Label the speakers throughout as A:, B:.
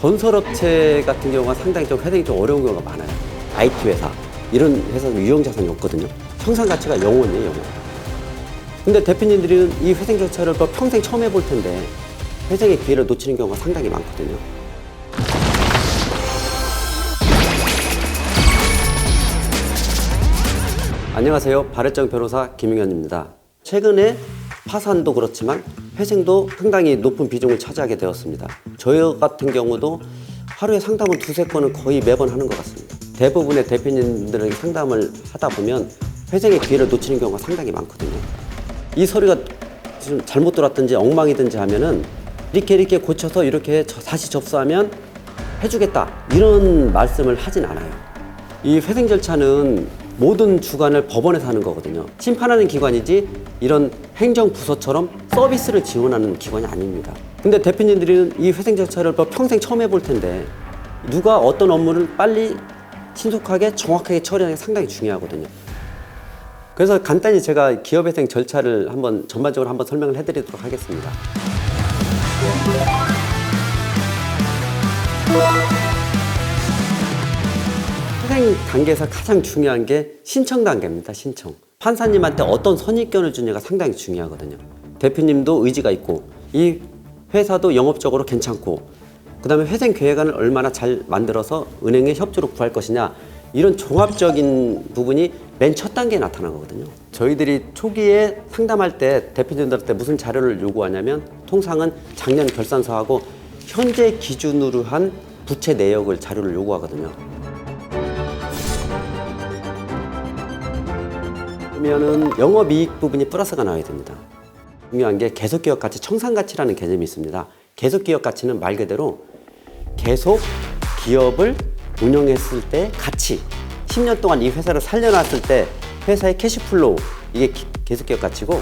A: 건설업체 같은 경우가 상당히 좀 회생이 좀 어려운 경우가 많아요. IT 회사, 이런 회사는 유형자산이 없거든요. 청산 가치가 0원이에요, 0원. 근데 대표님들은 이 회생 절차를 또 평생 처음 해볼 텐데 회생의 기회를 놓치는 경우가 상당히 많거든요. 안녕하세요. 발해정 변호사 김용현입니다. 최근에 파산도 그렇지만 회생도 상당히 높은 비중을 차지하게 되었습니다. 저희 같은 경우도 하루에 상담은 두세 건은 거의 매번 하는 것 같습니다. 대부분의 대표님들에게 상담을 하다 보면 회생의 기회를 놓치는 경우가 상당히 많거든요. 이 서류가 좀 잘못 들어왔든지 엉망이든지 하면은 이렇게 고쳐서 이렇게 다시 접수하면 해주겠다, 이런 말씀을 하진 않아요. 이 회생 절차는 모든 주관을 법원에서 하는 거거든요. 심판하는 기관이지 이런 행정부서처럼 서비스를 지원하는 기관이 아닙니다. 근데 대표님들은 이 회생 절차를 평생 처음 해볼 텐데 누가 어떤 업무를 빨리 신속하게 정확하게 처리하는 게 상당히 중요하거든요. 그래서 간단히 제가 기업회생 절차를 한번 전반적으로 한번 설명을 해드리도록 하겠습니다. 회생 단계에서 가장 중요한 게 신청 단계입니다. 신청. 판사님한테 어떤 선입견을 주냐가 상당히 중요하거든요. 대표님도 의지가 있고 이 회사도 영업적으로 괜찮고 그 다음에 회생 계획안을 얼마나 잘 만들어서 은행에 협조를 구할 것이냐, 이런 종합적인 부분이 맨 첫 단계에 나타난 거거든요. 저희들이 초기에 상담할 때 대표님들한테 무슨 자료를 요구하냐면 통상은 작년 결산서하고 현재 기준으로 한 부채 내역을 자료를 요구하거든요. 그러면은 영업이익 부분이 플러스가 나와야 됩니다. 중요한 게 계속기업가치, 청산가치라는 개념이 있습니다. 계속기업가치는 말 그대로 계속 기업을 운영했을 때 가치, 10년 동안 이 회사를 살려놨을 때 회사의 캐시플로우, 이게 계속기업가치고,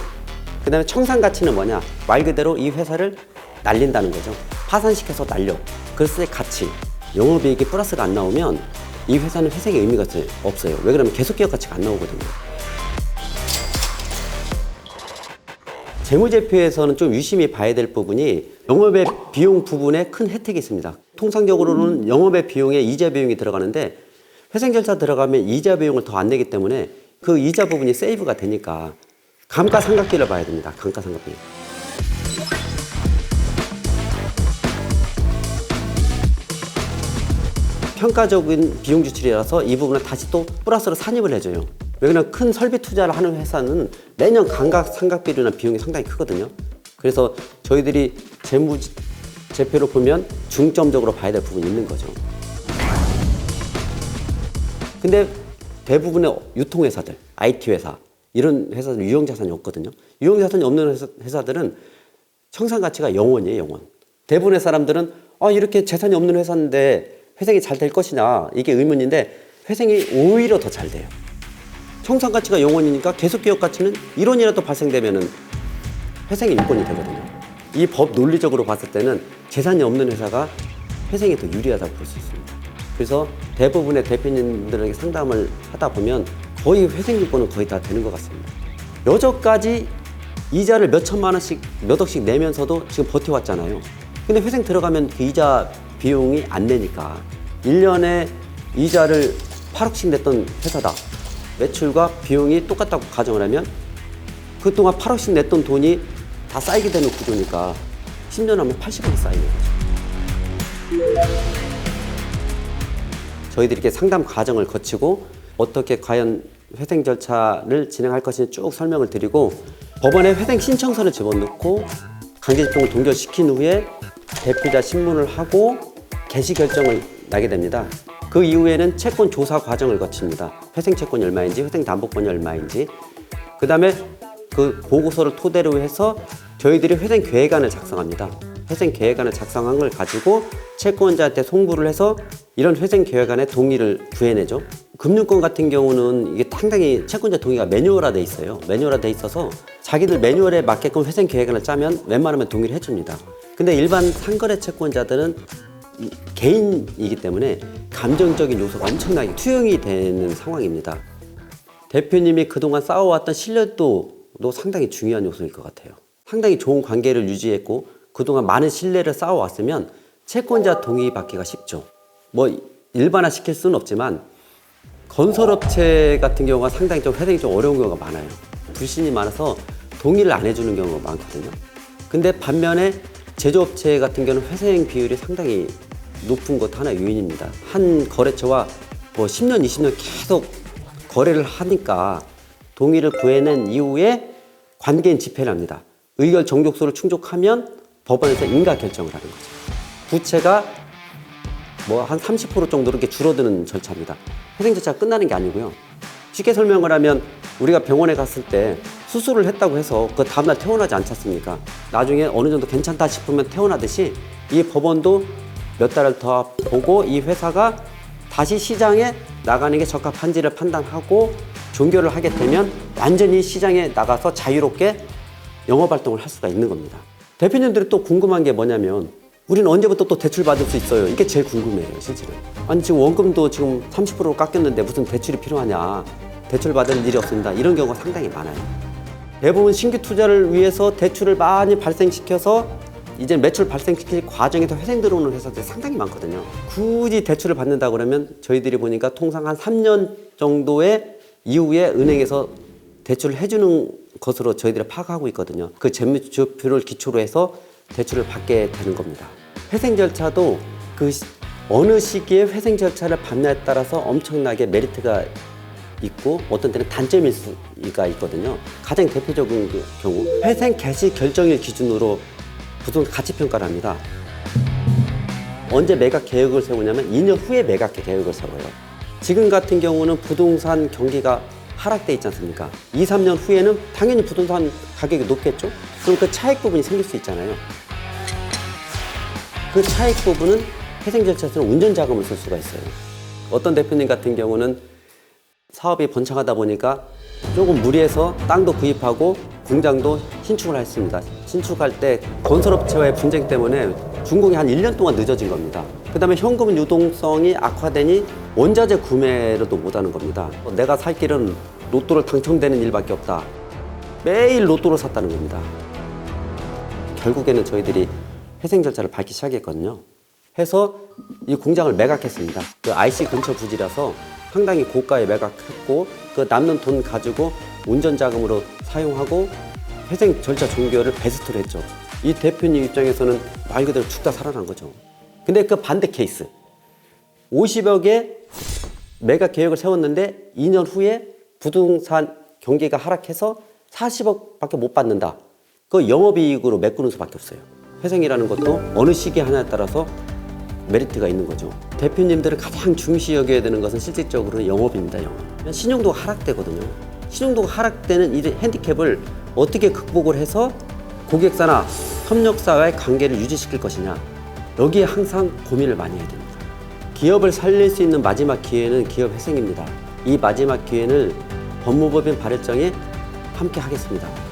A: 그 다음에 청산가치는 뭐냐, 말 그대로 이 회사를 날린다는 거죠. 파산시켜서 날려. 그랬을 때 가치, 영업이익이 플러스가 안 나오면 이 회사는 회생의 의미가 없어요. 왜 그러면 계속기업가치가 안 나오거든요. 재무제표에서는 좀 유심히 봐야 될 부분이 영업의 비용 부분에 큰 혜택이 있습니다. 통상적으로는 영업의 비용에 이자 비용이 들어가는데 회생 절차 들어가면 이자 비용을 더 안 내기 때문에 그 이자 부분이 세이브가 되니까 감가상각비를 봐야 됩니다. 감가상각비. 평가적인 비용 지출이라서 이 부분은 다시 또 플러스로 산입을 해줘요. 왜냐면 큰 설비 투자를 하는 회사는 매년 감가상각비나 비용이 상당히 크거든요. 그래서 저희들이 재무제표로 보면 중점적으로 봐야 될 부분이 있는 거죠. 근데 대부분의 유통회사들, IT 회사, 이런 회사들 유형자산이 없거든요. 유형자산이 없는 회사들은 청산가치가 0원이에요, 0원. 대부분의 사람들은 이렇게 재산이 없는 회사인데 회생이 잘 될 것이냐, 이게 의문인데 회생이 오히려 더 잘 돼요. 청산가치가 0원이니까 계속기업가치는 1원이라도 발생되면은 회생이 6원이 되거든요. 이 법 논리적으로 봤을 때는 재산이 없는 회사가 회생이 더 유리하다고 볼 수 있습니다. 그래서 대부분의 대표님들에게 상담을 하다 보면 거의 회생 요건은 거의 다 되는 것 같습니다. 여전까지 이자를 몇 천만 원씩, 몇 억씩 내면서도 지금 버텨왔잖아요. 근데 회생 들어가면 그 이자 비용이 안 내니까 1년에 이자를 8억씩 냈던 회사다. 매출과 비용이 똑같다고 가정을 하면 그동안 8억씩 냈던 돈이 다 쌓이게 되는 구조니까 10년 하면 80억이 쌓이는 거죠. 저희들이 이렇게 상담 과정을 거치고 어떻게 과연 회생 절차를 진행할 것인지 쭉 설명을 드리고 법원에 회생 신청서를 집어넣고 강제집행을 동결시킨 후에 대표자 신문을 하고 개시 결정을 나게 됩니다. 그 이후에는 채권 조사 과정을 거칩니다. 회생 채권이 얼마인지, 회생 담보권이 얼마인지. 그 다음에 그 보고서를 토대로 해서 저희들이 회생 계획안을 작성합니다. 회생 계획안을 작성한 걸 가지고 채권자한테 송부를 해서 이런 회생 계획안에 동의를 구해내죠. 금융권 같은 경우는 이게 상당히 채권자 동의가 매뉴얼화돼 있어요. 매뉴얼화돼 있어서 자기들 매뉴얼에 맞게끔 회생 계획안을 짜면 웬만하면 동의를 해줍니다. 근데 일반 상거래 채권자들은 개인이기 때문에 감정적인 요소가 엄청나게 투영이 되는 상황입니다. 대표님이 그동안 쌓아왔던 신뢰도도 상당히 중요한 요소일 것 같아요. 상당히 좋은 관계를 유지했고 그동안 많은 신뢰를 쌓아왔으면 채권자 동의 받기가 쉽죠. 뭐 일반화 시킬 수는 없지만 건설업체 같은 경우가 상당히 좀 회생이 좀 어려운 경우가 많아요. 불신이 많아서 동의를 안 해주는 경우가 많거든요. 근데 반면에 제조업체 같은 경우는 회생 비율이 상당히 높은 것도 하나의 요인입니다. 한 거래처와 뭐 10년, 20년 계속 거래를 하니까 동의를 구해낸 이후에 관계인 집행을 합니다. 의결 정족수를 충족하면 법원에서 인가 결정을 하는 거죠. 부채가 뭐 한 30% 정도로 이렇게 줄어드는 절차입니다. 회생 절차가 끝나는 게 아니고요. 쉽게 설명을 하면 우리가 병원에 갔을 때 수술을 했다고 해서 그 다음날 퇴원하지 않지 않습니까? 나중에 어느 정도 괜찮다 싶으면 퇴원하듯이 이 법원도 몇 달을 더 보고 이 회사가 다시 시장에 나가는 게 적합한지를 판단하고 종결을 하게 되면 완전히 시장에 나가서 자유롭게 영업활동을 할 수가 있는 겁니다. 대표님들이 또 궁금한 게 뭐냐면 우리는 언제부터 또 대출 받을 수 있어요? 이게 제일 궁금해요, 실제로. 아니, 지금 원금도 지금 30% 깎였는데 무슨 대출이 필요하냐. 대출 받을 일이 없습니다. 이런 경우가 상당히 많아요. 대부분 신규 투자를 위해서 대출을 많이 발생시켜서 이제 매출 발생시킬 과정에서 회생 들어오는 회사들이 상당히 많거든요. 굳이 대출을 받는다 그러면 저희들이 보니까 통상 한 3년 정도의 이후에 은행에서 대출을 해주는 것으로 저희들이 파악하고 있거든요. 그 재무제표를 기초로 해서 대출을 받게 되는 겁니다. 회생 절차도 그 어느 시기에 회생 절차를 밟냐에 따라서 엄청나게 메리트가 있고 어떤 때는 단점일 수가 있거든요. 가장 대표적인 경우 회생 개시 결정일 기준으로 부동산 가치 평가를 합니다. 언제 매각 계획을 세우냐면 2년 후에 매각 계획을 세워요. 지금 같은 경우는 부동산 경기가 하락돼 있지 않습니까? 2, 3년 후에는 당연히 부동산 가격이 높겠죠? 그럼 그 차익 부분이 생길 수 있잖아요. 그 차익 부분은 회생 절차에서는 운전 자금을 쓸 수가 있어요. 어떤 대표님 같은 경우는 사업이 번창하다 보니까 조금 무리해서 땅도 구입하고 공장도 신축을 했습니다. 신축할 때 건설업체와의 분쟁 때문에 준공이 한 1년 동안 늦어진 겁니다. 그 다음에 현금 유동성이 악화되니 원자재 구매로도 못하는 겁니다. 내가 살 길은 로또를 당첨되는 일밖에 없다. 매일 로또를 샀다는 겁니다. 결국에는 저희들이 회생 절차를 밟기 시작했거든요. 해서 이 공장을 매각했습니다. 그 IC 근처 부지라서 상당히 고가에 매각했고 그 남는 돈 가지고 운전 자금으로 사용하고 회생 절차 종결을 베스트로 했죠. 이 대표님 입장에서는 말 그대로 죽다 살아난 거죠. 근데 그 반대 케이스 50여 개 매각 계획을 세웠는데 2년 후에 부동산 경기가 하락해서 40억밖에 못 받는다. 그 영업이익으로 메꾸는 수밖에 없어요. 회생이라는 것도 어느 시기에 하냐에 따라서 메리트가 있는 거죠. 대표님들을 가장 중시 여겨야 되는 것은 실질적으로 영업입니다. 영업. 신용도가 하락되거든요. 신용도가 하락되는 이 핸디캡을 어떻게 극복을 해서 고객사나 협력사와의 관계를 유지시킬 것이냐. 여기에 항상 고민을 많이 해야 됩니다. 기업을 살릴 수 있는 마지막 기회는 기업 회생입니다. 이 마지막 기회를 법무법인 발의정에 함께 하겠습니다.